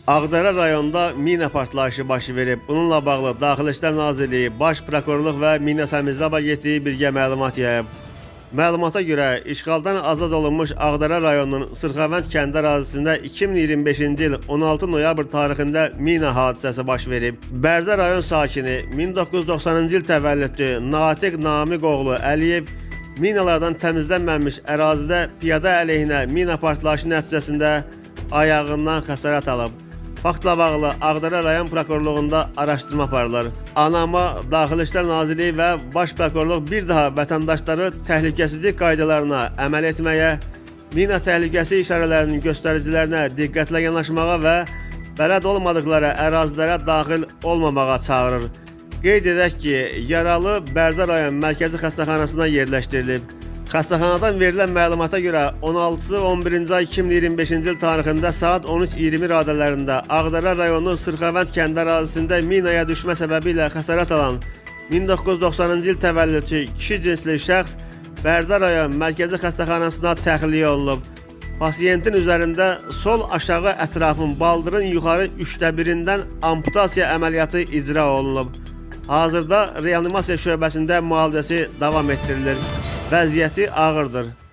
Ağdərə rayonunda mina partlayışı baş verib. Bununla bağlı Daxili İşlər Nazirliyi, Baş Prokurorluq və Mina Təmizləmə Agentliyi birgə məlumat yayıb. Məlumata görə işğaldan azad olunmuş Ağdərə rayonunun Sırxavənd kəndi ərazisində 2025-ci il 16 noyabr tarixində mina hadisəsi baş verib. Bərdə rayon sakini 1990-cı il təvəllüdlü Natiq Namiq oğlu Əliyev minalardan təmizlənməmiş ərazidə piyada əleyhinə mina partlayışı nəticəsində ayağından xəsarət alıb. Faktla bağlı Ağdərə rayon prokurorluğunda araşdırma aparılır. Anama Daxili İşlər Nazirliyi və Baş Prokurorluq bir daha vətəndaşları təhlükəsizlik qaydalarına əməl etməyə, mina təhlükəsi işarələrinin göstəricilərinə diqqətlə yanaşmağa və bələd olmadıqları ərazilərə daxil olmamağa çağırır. Qeyd edək ki, yaralı Bərdə rayon mərkəzi xəstəxanasına yerləşdirilib. Xəstəxanadan verilən məlumata görə 16-11-ci ay 2025-ci il tarixində saat 13:20 radələrində Ağdərə rayonu Sırxavənd kəndi ərazisində minaya düşmə səbəbi ilə xəsarət alan 1990-cı il təvəllüdlü kişi cinsli şəxs Bərdə rayon mərkəzi xəstəxanasına təxliyə olunub. Pasiyentin üzərində sol aşağı ətrafın baldırın yuxarı 1/3-dən amputasiya əməliyyatı icra olunub. Hazırda reanimasiya şöbəsində müalicəsi davam etdirilir. Vəziyyəti ağırdır.